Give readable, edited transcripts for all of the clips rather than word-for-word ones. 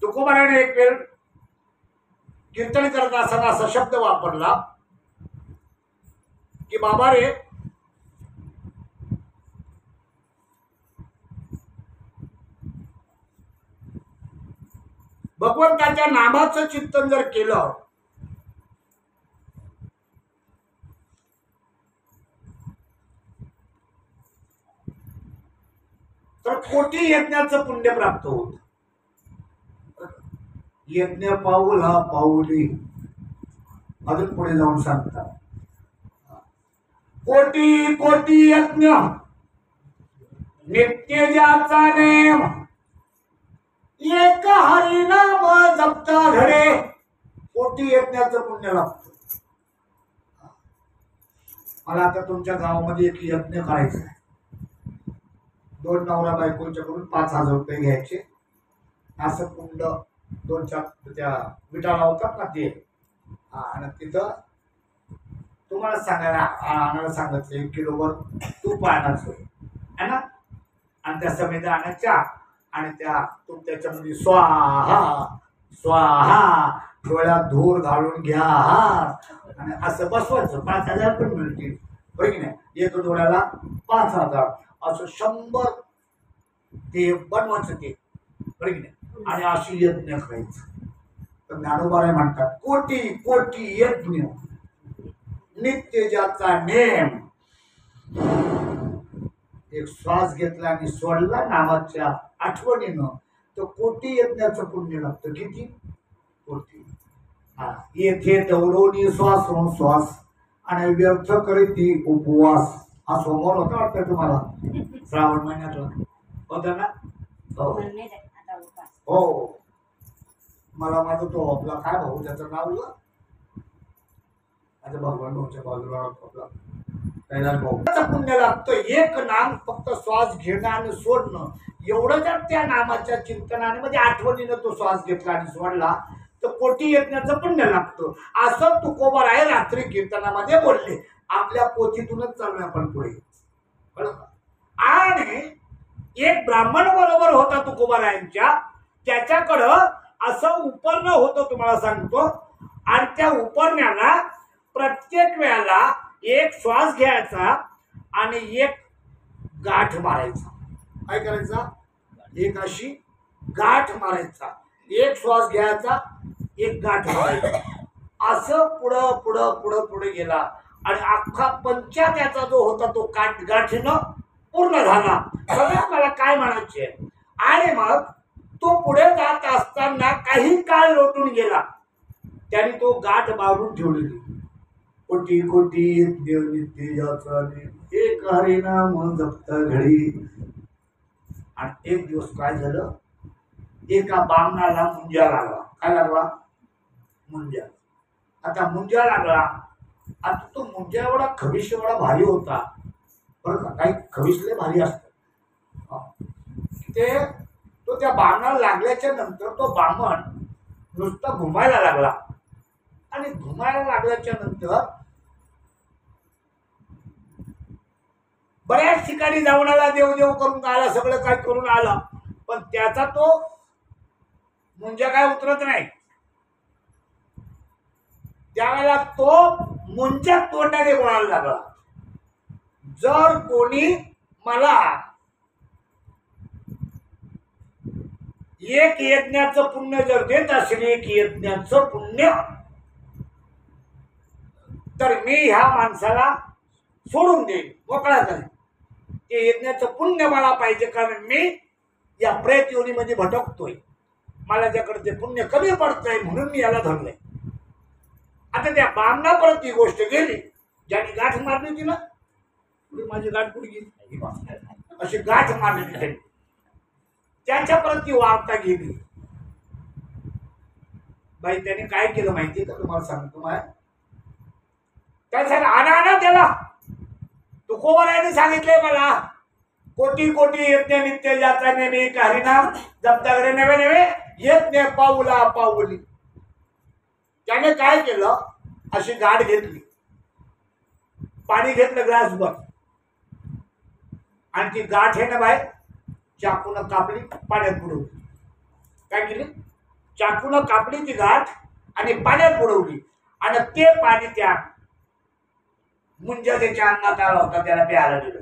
तुकोबाराने एक वेळ कीर्तन करत असताना असा शब्द वापरला की बाबा रे, भगवंताच्या नामाचं चिंतन जर केलं तर कोटी यज्ञाचं पुण्य प्राप्त होत. यज्ञ पाऊला पाऊली अजून पुढे जाऊन सांगतात, कोटी कोटी यज्ञ नित्य ज्याचा नेम, एक हरिनाम जपता घडे. कोटी यज्ञाचं पुण्य लागतं. मला आता तुमच्या गावामध्ये एक यज्ञ करायचा आहे. 2 नवरा बायकोच्याकडून 5,000 रुपये घ्यायचे. असं कुंड 2-4 त्या विटा लावतात ना ते, आणि तिथं तुम्हाला सांगायला आणायला सांगायचं 1 किलोवर तूप आणायचं है ना, आणि त्या समेत आणायच्या आणि त्या तूप त्याच्यामध्ये स्वाहा स्वाहा डोळ्यात धूर घालून घ्या आणि असं बसवायचं. 5,000 पण मिळतील, बरं की नाही. 1 डोळ्याला 5,000 असं 100 ते बनवायचं ते, बरं की नाही. आणि अशी यज्ञ करायचं. तर ज्ञानोबाराय म्हणतात, कोटी कोटी यज्ञ नित्य ज्याचा नेम. एक श्वास घेतला आणि सोडला नामाच्या आठवणीनं, तर कोटी यज्ञाचं पुण्य लागतं. किती? कोटी. येथे दौडवणी श्वास श्वास आणि व्यर्थ करीती उपवास. हा सोमवार होता वाटतं तुम्हाला, श्रावण महिन्यातला होता ना. हो, मला माझा तो आपला काय भाऊ, त्याचं नाव आता भगवान भाऊच्या बाजूला आपला कैलास भाऊ. पुण्य लागतं. एक नाम फक्त श्वास घेणं आणि सोडणं एवढं. जर त्या नामाच्या चिंतनाने म्हणजे आठवणीनं तो श्वास घेतला आणि सोडला तर कोटी यज्ञाचं पुण्य लागतं. असं तुकोबाराय रात्री कीर्तनामध्ये बोलले. आपल्या पोथीतूनच चालू आपण पुढे, बरोबर. आणि एक ब्राह्मण बरोबर होता तुकोबारायांच्या, त्याच्याकडं असं उपरणं होतं तुम्हाला सांगतो. आणि त्या उपरण्याला प्रत्येक वेळेला एक श्वास घ्यायचा आणि एक गाठ मारायचा. काय करायचा? एक अशी गाठ मारायचा. एक श्वास घ्यायचा, एक गाठ मारायचा. असं पुढं पुढं पुढं पुढे गेला आणि अख्खा पंचा त्याचा जो होता तो गाठीनं पूर्ण झाला. सगळ्यात मला काय म्हणायचे. आणि मग तो पुढे जात असताना काही काळ लोटून गेला. त्याने तो गाठ मारून ठेवलेली. कोटी कोटी यज्ञ नित्य ज्याचा नेम, एक हरिनाम जपता घडी. आणि एक दिवस काय झालं, एका बामणाला मुंजा लागला. काय लागला? मुंजा. आता मुंजा लागला. आता तो मुंजा एवढा खविश एवढा भारी होता, बरं का. काही खविशले भारी असतं ते. तो त्या बामणाला लागल्याच्या नंतर तो बामण नुसता घुमायला लागला. आणि घुमायला लागल्याच्या नंतर बऱ्याच ठिकाणी जाऊन आला, देवदेव करून आला, सगळं काय करून आला, पण त्याचा तो मुंजा काय उतरत नाही. त्यावेळेला तो मुंजा तोंडाने बोलायला लागला, जर कोणी मला 1 यज्ञाचं पुण्य जर देत असेल, 1 यज्ञाचं पुण्य, तर मी ह्या माणसाला सोडून देईन, मोकळा करेन. ते यज्ञाचं पुण्य मला पाहिजे, कारण मी या प्रेत योनीमध्ये भटकतोय. मला ज्याकडे ते पुण्य कमी पडतंय म्हणून मी याला धरलंय. आता त्या बामणापर्यंत ही गोष्ट गेली. ज्याने गाठ मारली होती ना, माझी गाठ कुठे गेली, अशी गाठ मारली त्याने, त्याच्यापर्यंत ती वार्ता गेली. बाई त्याने काय केलं माहिती का, तुम्हाला सांगतो. माय त्यासाठी आणा त्याला. तुकोबारायाने सांगितलंय मला, कोटी कोटी यज्ञ नित्य ज्याचा नेम, एक हरिनाम जपताकडे नवे नवे यज्ञ पाऊला पाऊली. त्याने काय केलं, अशी गाठ घेतली, पाणी घेतलं ग्लासभर, आणि ती गाठ आहे ना बाय चाकून कापली, पाण्यात बुडवली. काय केली? चाकून कापली ती गाठ आणि पाण्यात बुडवली आणि ते पाणी त्या मुंजा त्याच्या अंगात आला होता, त्याला प्यायला दिलं.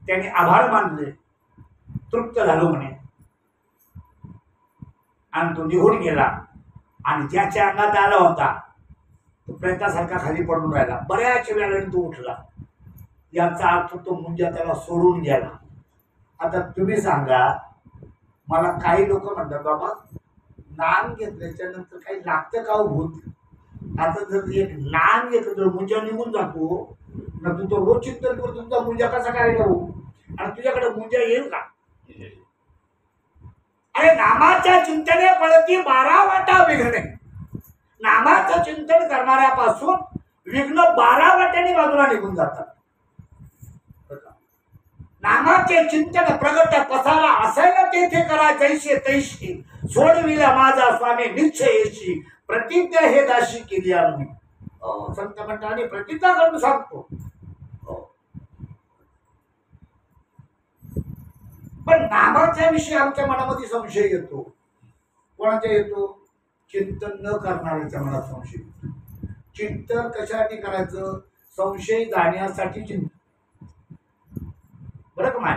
त्याने आभार मानले, तृप्त झालो म्हणे, आणि तो निघून गेला. आणि ज्याच्या अंगात आला होता तो प्रेतासारखा खाली पडून राहिला. बऱ्याच वेळाने तो उठला. याचा अर्थ तो मुंजा त्याला सोडून गेला. आता तुम्ही सांगा, मला काही लोक म्हणतात बाबा नाम घेतल्याच्या नंतर काही लागतं का भूत? आता जर एक नाम घेतलं तर मुंजा निघून जातो ना, तू तो रोज चिंतन करतो, तुमचा मुंजा कसा काय राहू? आणि तुझ्याकडे मुंजा येईल का? अरे नामाच्या चिंतने पडती 12 वाटा विघ्ने. नामाचं चिंतन करणाऱ्यापासून विघ्न 12 वाट्याने बाजूला निघून जातात. नामाचे चिंतन प्रगट पसारा असायला तेथे करा जैसे तैशी. सोडविला माझा स्वामी निश्चयेशी. प्रतिज्ञा हे दाशी केली आम्ही. संत मंडळाने प्रतिज्ञा करून सांगतो. पण नामाच्या विषयी आमच्या मनामध्ये संशय येतो. कोणाच्या येतो? चिंतन न करणाऱ्याच्या मनात संशय येतो. चिंतन कशासाठी करायचं? संशय जाण्यासाठी चिंतन. बरं का माय?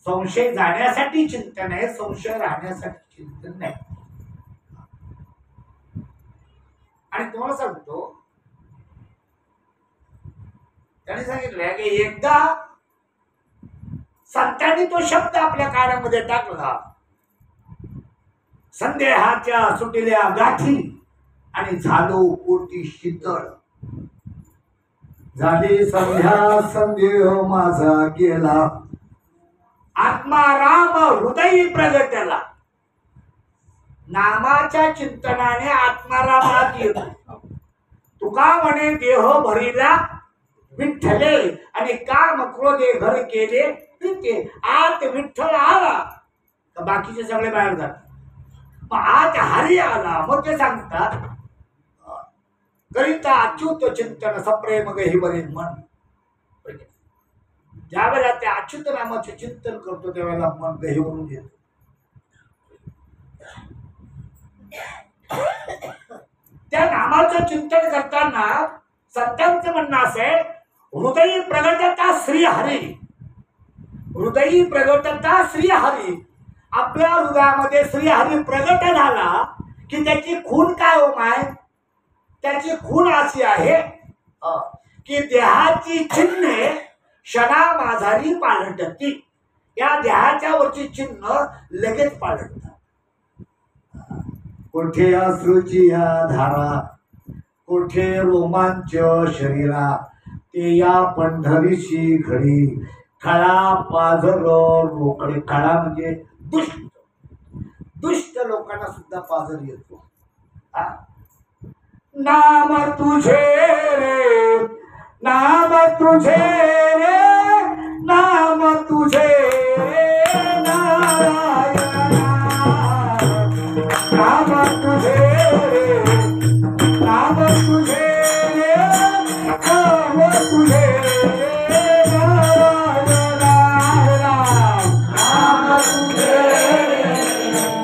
संशय जाण्यासाठी चिंतन आहे, संशय राहण्यासाठी चिंतन नाही. आणि तुम्हाला सांगतो, त्याने सांगितलं की एकदा संतांनी तो शब्द आपल्या कानामध्ये टाकला, संदेहाच्या सुटल्या गाठी आणि झालो पोटी शीतळ. झाली संध्या संदेह माझा गेला, आत्मा राम हृदयी प्रगटला. नामाच्या चिंतनाने आत्मारामात येतो. तुका म्हणे देह भरीला विठ्ठले आणि काम क्रोधे घर केले ते. आत विठ्ठल आला तर बाकीचे सगळे बाहेर जातात. मग आत हरी आला, मग ते सांगतात करिता अच्युत चिंतन सप्रेम गही बरे मन. ज्या वेळेला त्या अच्युत नामाचे चिंतन करतो त्यावेळेला मन गहीवरून येतो. त्या नामाचं चिंतन करताना संतांचं म्हणणं असेल, हृदयी प्रगटता श्री हरी. हृदयी प्रगटता श्री हरी. आपल्या हृदयामध्ये श्री हरी प्रगट झाला की त्याची खून काय हो माय? त्याची खून अशी आहे की देहाची चिन्हे क्षणा माझारी पालटती. या देहाच्या वरची चिन्ह लगेच पालटतात. कुठे अश्रूची या धारा, कुठे रोमांच शरीरा, ते या पंढरीची घडी. खळा पाझर रोकडे. खळा म्हणजे दुष्ट. दुष्ट लोकांना सुद्धा पाझर येतो. नाम तुझे रे, नाम तुझे रे, नाम तुझे रे नारायण. नाम तुझे रे, नाम तुझे रे, नाम तुझे रे नारायण. नाम तुझे रे,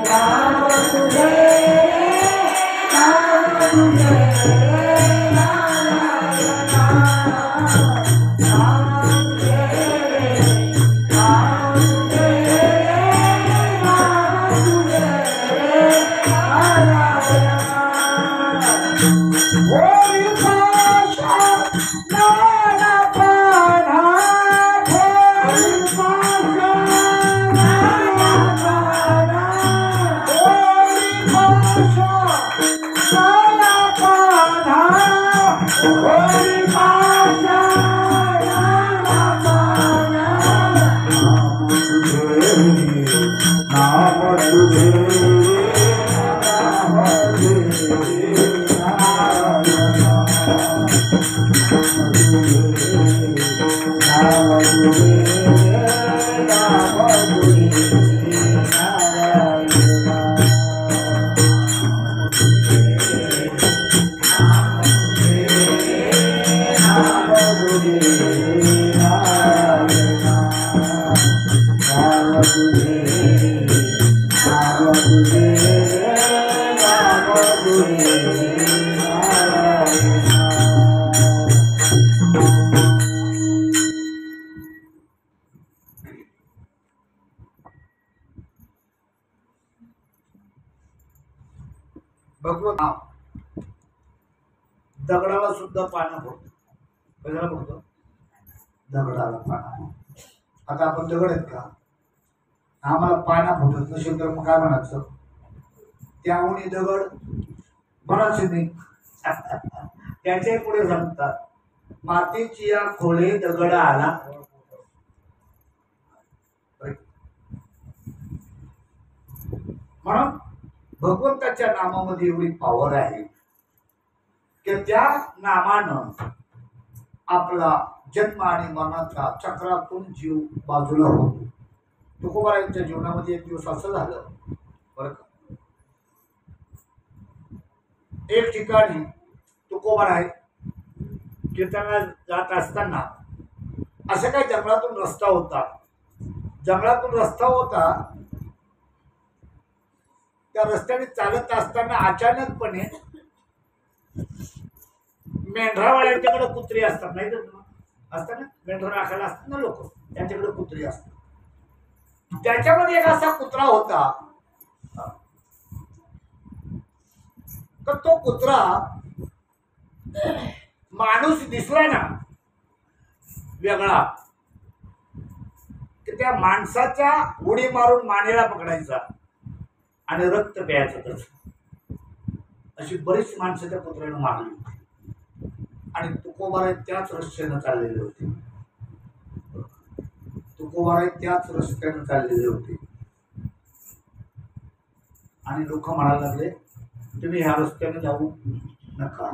नाम तुझे रे, नाम तुझे Hare भगवत दगडाला सुद्धा पानं फुटतो. कशाला फुटतो? दगडाला पाना. आता आपण दगड आहेत का? आम्हाला पाना फुटत नसेल तर मग काय म्हणायचं? त्यामुळे दगड म्हणायचे नाही. त्याचे पुढे सांगतात, मातीची या खोळे दगड आला. म्हणून भगवंताच्या नामामध्ये एवढी पॉवर आहे की त्या नामानं आपला जन्म आणि मरणाचा चक्रातून जीव बाजूला होतो. तुकोबारायांच्या जीवनामध्ये एक दिवस असं झालं बरं का. एक ठिकाणी तुकोबाराय कीर्तनाला जात असताना असं काही जंगलातून रस्ता होता. त्या रस्त्याने चालत असताना अचानकपणे मेंढरावाल्यांच्याकडे कुत्री असतात, नाही तर असतात ना, मेंढर राखायला असतात ना लोक, त्यांच्याकडे कुत्री असतात. त्याच्यामध्ये एक असा कुत्रा होता. तर तो कुत्रा माणूस दिसला ना वेगळा की त्या माणसाच्या उडी मारून मानेला पकडायचा आणि रक्त प्यायचं. तसं अशी बरीच माणसं त्या कुत्र्यानं मारली होती आणि तुकोबाराय त्याच रस्त्यानं चाललेले होते. आणि लोक म्हणायला लागले, तुम्ही ह्या रस्त्याने जाऊ नका.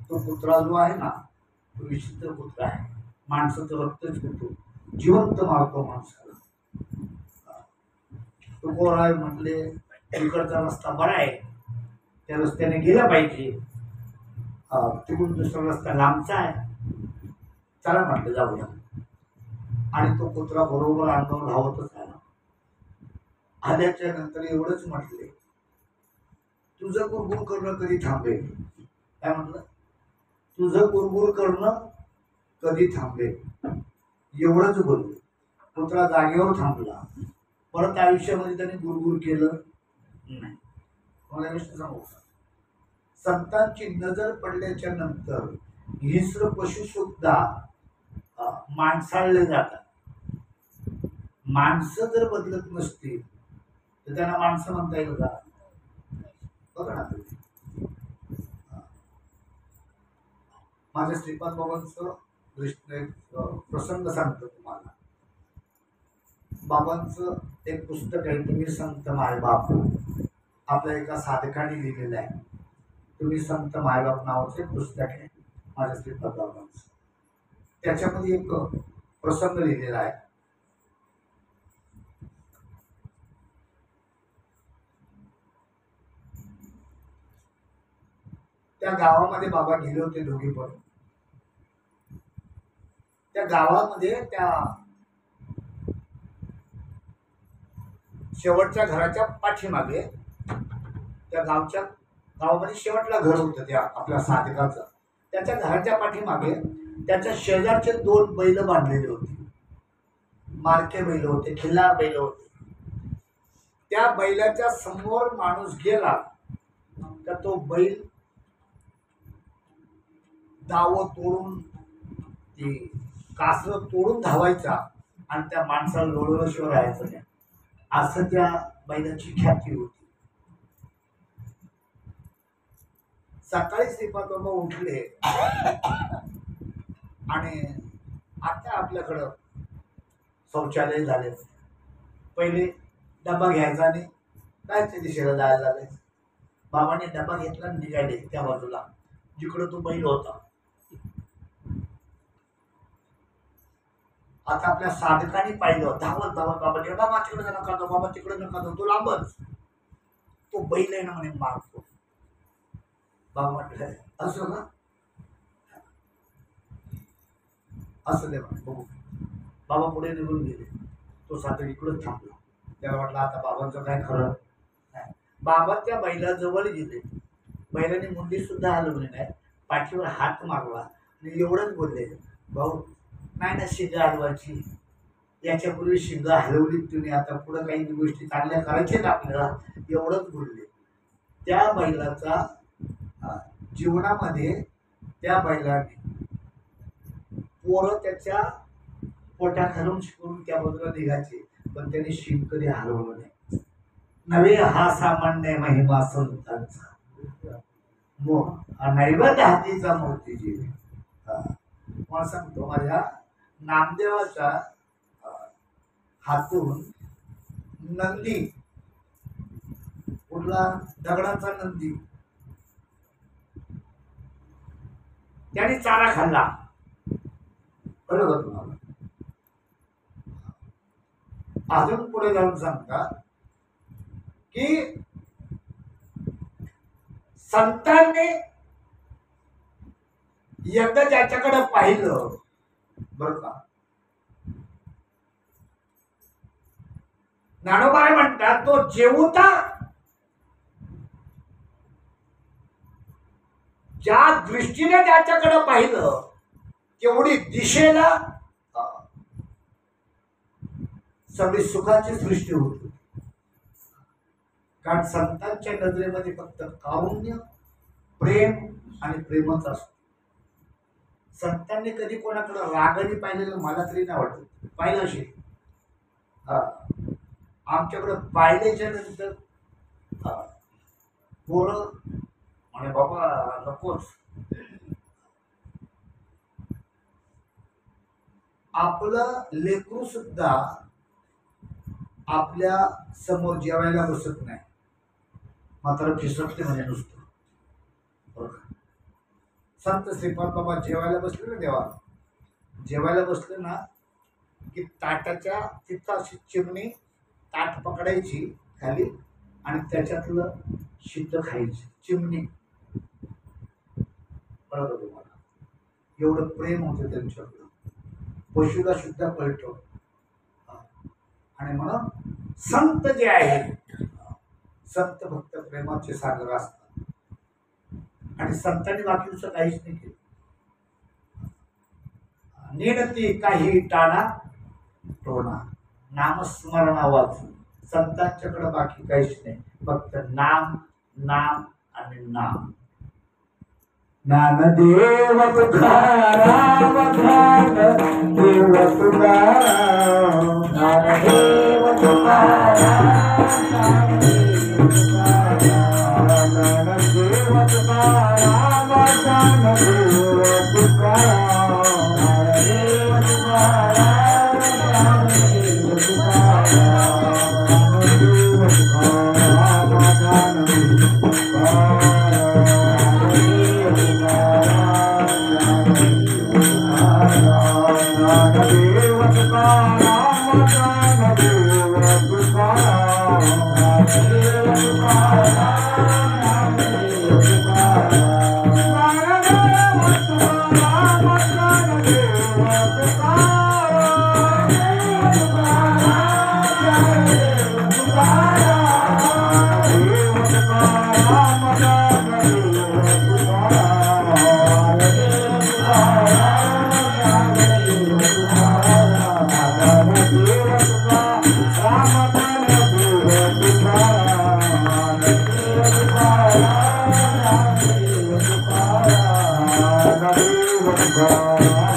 तो कुत्रा जो आहे ना, तो विचित्र कुत्रा आहे. माणसाचं रक्तच पितो, जिवंत मारतो माणसाला. तुकोबाराय म्हटले, इकडचा रस्ता बरा आहे, त्या रस्त्याने गेला पाहिजे. तिकडून दुसरा रस्ता लांबचा आहे, चला म्हटलं जाऊया. आणि तो कुत्रा बरोबर अंगावर धावतच आला. आल्याच्या नंतर एवढंच म्हटले, तुझं गुरगुर करणं कधी थांबेल? काय म्हटलं? तुझं गुरगुर करणं कधी थांबेल? एवढंच बोलले. कुत्रा जागेवर थांबला. परत आयुष्यामध्ये त्याने गुरगुर केलं नाही. मला विषय सांगू, संतांची नजर पडल्याच्या नंतर हिंस्र पशु सुद्धा माणसाळले जातात. माणसं जर बदलत नसतील तर त्यांना माणसं म्हणता येईल का? बघा ना, माझ्या श्रीपाद बाबांचं प्रसंग सांगतो तुम्हाला. बाबांचं एक पुस्तक आहे, तुम्ही संत मायबाप. आपल्या एका साधकाने लिहिलेलं आहे. तुम्ही संत मायबाप नावाचं एक पुस्तक आहे माझ्या श्रीपाद बाबांचं. त्याच्यामध्ये एक प्रसंग लिहिलेला आहे. त्या गावामध्ये बाबा गेले होते दोघी पण. त्या गावामध्ये त्या शेवटच्या घराच्या पाठीमागे, त्या गावामध्ये शेवटला घर होतं त्या आपल्या साधकाचं. त्याच्या घराच्या पाठीमागे त्याच्या शेजारचे 2 बैल बांधलेले होते. मारके बैल होते, खिल्लार बैल होते. त्या बैलाच्या समोर माणूस गेला तर तो बैल दाव तोडून, ती कासर तोडून धावायचा आणि त्या माणसाला लोळल्याशिवाय राहायचं नाही, असं त्या बैलाची ख्याती होती. सकाळी श्रीपाद बाबा उठले आणि आता आपल्याकडं शौचालय झाले. पहिले डबा घ्यायचा आणि जायच्या दिशेला जायला लागले. बाबाने डबा घेतला आणि निघाले त्या बाजूला जिकडं तो बैल होता. आता आपल्या साधकाने पाहिलं, धावत धावत बाबा बाबा तिकडे नका जाऊ, बाबा तिकडे नका जाऊ, तो लांबच. तो बैल आहे ना म्हणे मारतो. बाबा म्हटलं असं ना, असं दे बघू. बाबा पुढे निघून गेले. तो साधक इकडंच थांबला. त्याला वाटलं आता बाबांचं काय खरं नाही. बाबा त्या बैलाजवळ गेले. बैलाने मुंडी सुद्धा हलवली नाही, पाठीवर हात मारला आणि एवढंच बोलले, भाऊ नाही ना शिंग हलवायची, याच्यापूर्वी शिंग हलवली तुम्ही, आता पुढे काही गोष्टी चांगल्या करायच्यात आपल्याला, एवढंच बोलले. त्या बैलाचा जीवनामध्ये त्या बैलाने पोरं त्याच्या पोटाखालून शिकून त्या बाजूला निघायचे, पण त्यांनी शिक कधी हलवलं नाही. नवे हा सामान्य महिमा संतांचा, नैवेद्य हातीचा मूर्ती जीव. मला सांगतो, माझ्या नामदेवाच्या हातून नंदी, कुठला दगडाचा नंदी, त्याने चारा खाल्ला. कळलं का तुम्हाला? अजून पुढे जाऊन सांगता की संतांनी एकदा ज्याच्याकडे पाहिलं बरं का, ज्ञानोबा म्हणतात तो जेवता ज्या दृष्टीने त्याच्याकडे पाहिलं तेवढी दिशेला सगळी सुखाची सृष्टी होती. कारण संतांच्या नजरेमध्ये फक्त कारुण्य, प्रेम आणि प्रेमच असतो. संतांनी कधी कोणाकडे रागाने पाहिलेलं मला तरी नाही वाटत. पाहिलं असेल, आमच्याकडे पाहिल्याच्या नंतर पोरं म्हणे बाबा नकोच. आपलं लेकरू सुद्धा आपल्या समोर जेवायला बसत नाही, मात्र फिसकते म्हणजे नुसतं. संत श्रीपाद बाबा जेवायला बसले ना, देवा जेवायला बसले ना की ताटाच्या तिथं अशी चिमणी ताट पकडायची खाली आणि त्याच्यातलं शिद्ध खायची चिमणी. कळलं तुम्हाला? एवढं प्रेम होतं त्यांच्याकडं. पशुला सुद्धा कळतो. आणि म्हणून संत जे आहेत, संत भक्त प्रेमाचे सागर असतात. आणि संतांनी बाकी दुसरं काहीच नाही केलं. निडती काही टाणा टोणा, नामस्मरणा वाचून. संतांच्याकडे बाकी काहीच नाही, फक्त नाम नाम आणि नाम. ज्ञानदेव तुकाराम, ज्ञानदेव तुकाराम, ज्ञानदेव तुकाराम, ज्ञानदेव तुकाराम, ज्ञानदेव तुकाराम, ज्ञानदेव तुकाराम, ज्ञानदेव तुकाराम, ज्ञानदेव तुकाराम, ज्ञानदेव तुकाराम. Bye.